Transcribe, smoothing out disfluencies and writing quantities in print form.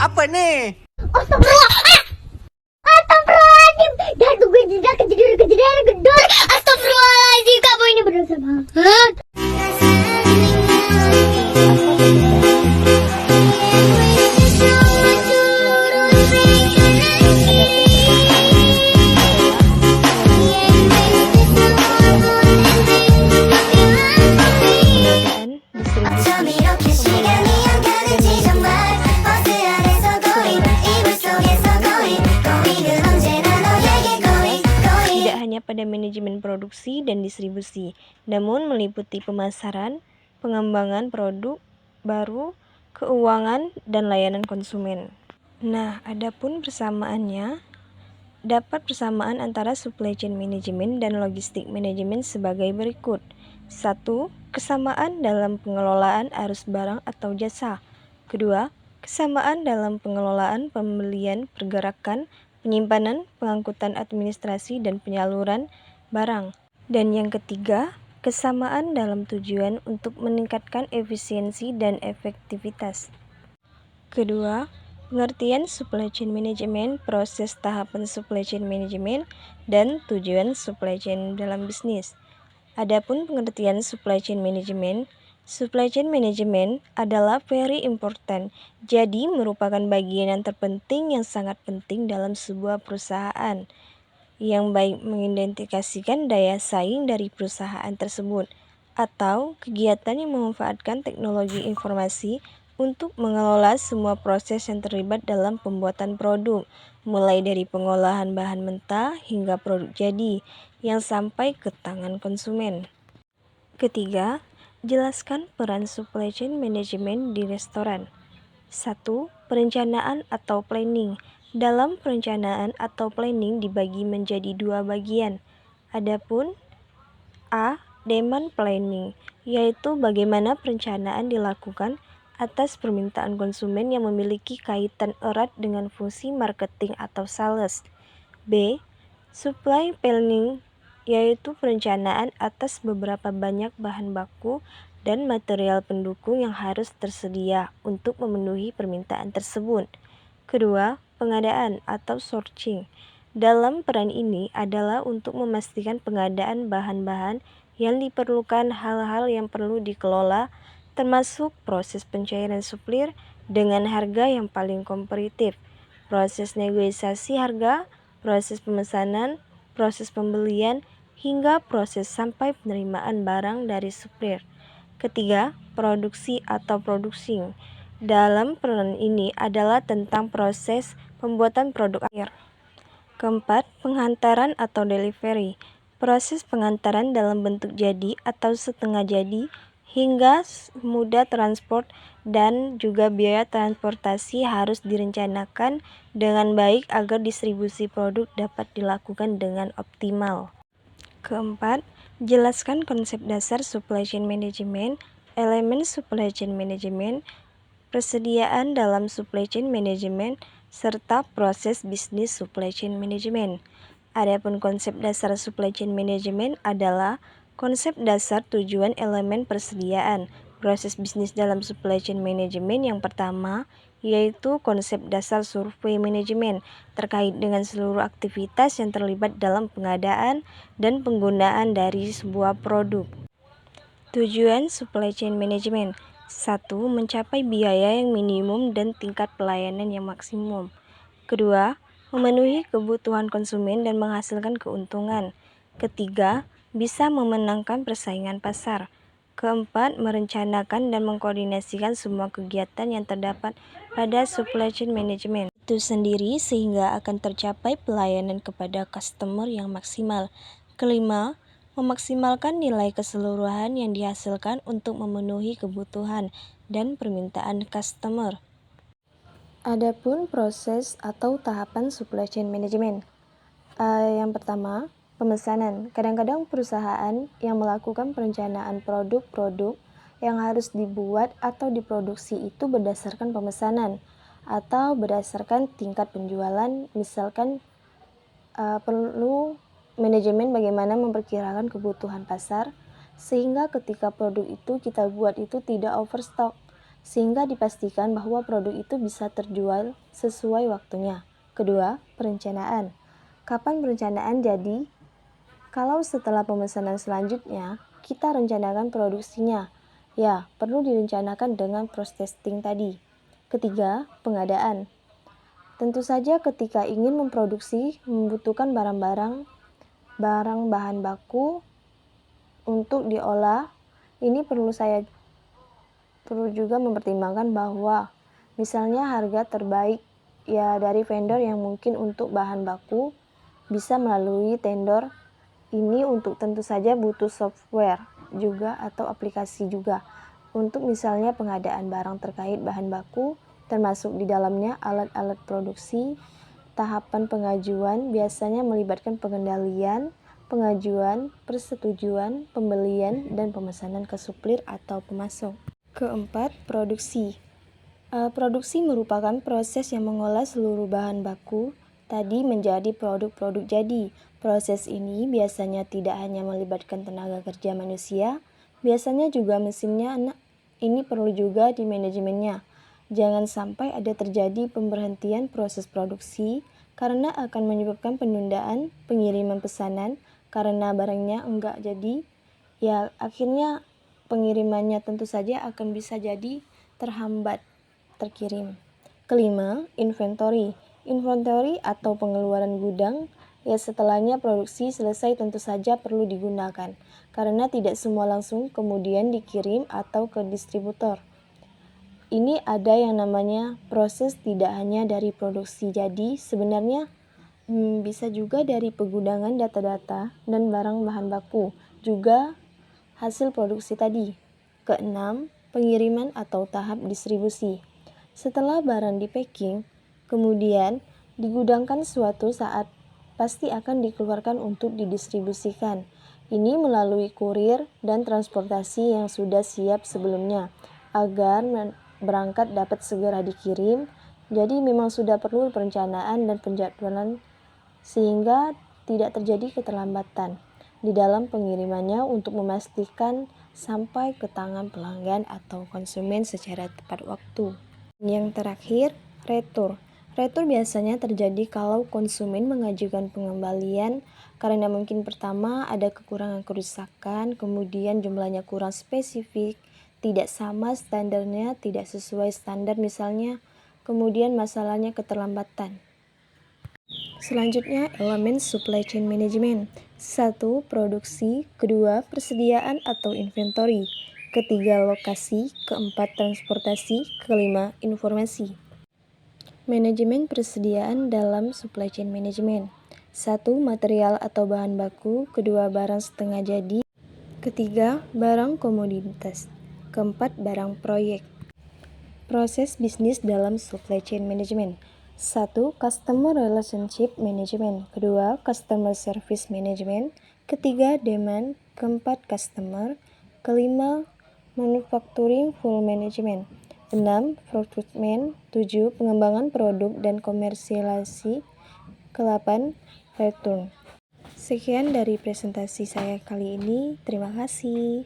Apa nih? Astagfirullah. Astagfirullahaladzim. Dah tunggu jeda kejadian gedor. Astagfirullahaladzim, kamu ini berdosa banget. Tidak hanya pada manajemen produksi dan distribusi, namun meliputi pemasaran, pengembangan produk baru, keuangan, dan layanan konsumen. Nah, adapun persamaannya, dapat persamaan antara supply chain management dan logistik management sebagai berikut. 1. Kesamaan dalam pengelolaan arus barang atau jasa. Kedua, kesamaan dalam pengelolaan pembelian, pergerakan, penyimpanan, pengangkutan administrasi, dan penyaluran barang. Dan yang ketiga, kesamaan dalam tujuan untuk meningkatkan efisiensi dan efektivitas. Kedua, pengertian supply chain management, proses tahapan supply chain management, dan tujuan supply chain dalam bisnis. Adapun pengertian supply chain management adalah very important, jadi merupakan bagian yang terpenting yang sangat penting dalam sebuah perusahaan, yang baik mengidentifikasikan daya saing dari perusahaan tersebut, atau kegiatan yang memanfaatkan teknologi informasi untuk mengelola semua proses yang terlibat dalam pembuatan produk, mulai dari pengolahan bahan mentah hingga produk jadi, yang sampai ke tangan konsumen. Ketiga, jelaskan peran supply chain management di restoran. 1. Perencanaan atau planning. Dalam perencanaan atau planning dibagi menjadi dua bagian. Adapun A. Demand planning, yaitu bagaimana perencanaan dilakukan atas permintaan konsumen yang memiliki kaitan erat dengan fungsi marketing atau sales. B. Supply planning, yaitu perencanaan atas beberapa banyak bahan baku dan material pendukung yang harus tersedia untuk memenuhi permintaan tersebut. Kedua, pengadaan atau sourcing. Dalam peran ini adalah untuk memastikan pengadaan bahan-bahan yang diperlukan, hal-hal yang perlu dikelola, termasuk proses pencairan supplier dengan harga yang paling kompetitif, proses negosiasi harga, proses pemesanan, proses pembelian, hingga proses sampai penerimaan barang dari supplier. Ketiga, produksi atau producing. Dalam peran ini adalah tentang proses pembuatan produk akhir. Keempat, penghantaran atau delivery. Proses penghantaran dalam bentuk jadi atau setengah jadi, hingga moda transport dan juga biaya transportasi harus direncanakan dengan baik agar distribusi produk dapat dilakukan dengan optimal. Keempat, jelaskan konsep dasar supply chain management, elemen supply chain management, persediaan dalam supply chain management, serta proses bisnis supply chain management. Adapun konsep dasar supply chain management adalah konsep dasar tujuan elemen persediaan, proses bisnis dalam supply chain management yang pertama, yaitu konsep dasar survei manajemen terkait dengan seluruh aktivitas yang terlibat dalam pengadaan dan penggunaan dari sebuah produk. Tujuan supply chain management. 1. Mencapai biaya yang minimum dan tingkat pelayanan yang maksimum. Kedua, memenuhi kebutuhan konsumen dan menghasilkan keuntungan. Ketiga, bisa memenangkan persaingan pasar. Keempat, merencanakan dan mengkoordinasikan semua kegiatan yang terdapat pada supply chain management itu sendiri sehingga akan tercapai pelayanan kepada customer yang maksimal. Kelima, memaksimalkan nilai keseluruhan yang dihasilkan untuk memenuhi kebutuhan dan permintaan customer. Adapun proses atau tahapan supply chain management. Yang pertama, pemesanan. Kadang-kadang perusahaan yang melakukan perencanaan produk-produk yang harus dibuat atau diproduksi itu berdasarkan pemesanan atau berdasarkan tingkat penjualan. Misalkan perlu manajemen bagaimana memperkirakan kebutuhan pasar sehingga ketika produk itu kita buat itu tidak overstock, sehingga dipastikan bahwa produk itu bisa terjual sesuai waktunya. Kedua, perencanaan. Kapan perencanaan jadi? Kalau setelah pemesanan selanjutnya, kita rencanakan produksinya. Ya, perlu direncanakan dengan proses testing tadi. Ketiga, pengadaan. Tentu saja ketika ingin memproduksi membutuhkan barang bahan baku untuk diolah. Ini perlu juga mempertimbangkan bahwa misalnya harga terbaik ya dari vendor yang mungkin untuk bahan baku bisa melalui tender. Ini untuk tentu saja butuh software juga atau aplikasi juga untuk misalnya pengadaan barang terkait bahan baku, termasuk di dalamnya alat-alat produksi. Tahapan pengajuan biasanya melibatkan pengendalian, pengajuan, persetujuan, pembelian, dan pemesanan ke supplier atau pemasok. Keempat, produksi. Produksi merupakan proses yang mengolah seluruh bahan baku tadi menjadi produk-produk jadi. Proses ini biasanya tidak hanya melibatkan tenaga kerja manusia, biasanya juga mesinnya. Ini perlu juga di manajemennya. Jangan sampai ada terjadi pemberhentian proses produksi karena akan menyebabkan penundaan pengiriman pesanan karena barangnya enggak jadi. Ya, akhirnya pengirimannya tentu saja akan bisa jadi terhambat terkirim. Kelima, inventory. Inventory atau pengeluaran gudang ya setelahnya produksi selesai tentu saja perlu digunakan karena tidak semua langsung kemudian dikirim atau ke distributor. Ini ada yang namanya proses tidak hanya dari produksi, jadi sebenarnya bisa juga dari pegudangan data-data dan barang bahan baku, juga hasil produksi tadi. Keenam, pengiriman atau tahap distribusi. Setelah barang di packing, kemudian digudangkan suatu saat pasti akan dikeluarkan untuk didistribusikan. Ini melalui kurir dan transportasi yang sudah siap sebelumnya agar berangkat dapat segera dikirim. Jadi memang sudah perlu perencanaan dan penjadwalan sehingga tidak terjadi keterlambatan di dalam pengirimannya untuk memastikan sampai ke tangan pelanggan atau konsumen secara tepat waktu. Yang terakhir, retur. Retur biasanya terjadi kalau konsumen mengajukan pengembalian karena mungkin pertama ada kekurangan kerusakan, kemudian jumlahnya kurang spesifik, tidak sama standarnya, tidak sesuai standar misalnya, kemudian masalahnya keterlambatan. Selanjutnya, elemen supply chain management. 1. Produksi. Kedua, persediaan atau inventory. Ketiga, lokasi. Keempat, transportasi. Kelima, informasi. Manajemen persediaan dalam supply chain management. 1. Material atau bahan baku. Kedua, barang setengah jadi. Ketiga, barang komoditas. Keempat, barang proyek. Proses bisnis dalam supply chain management. 1. Customer relationship management. Kedua, customer service management. Ketiga, demand. Keempat, customer. Kelima, manufacturing full management. 6. Procurement. 7. Pengembangan produk dan komersialisasi. Ke-8, return. Sekian dari presentasi saya kali ini. Terima kasih.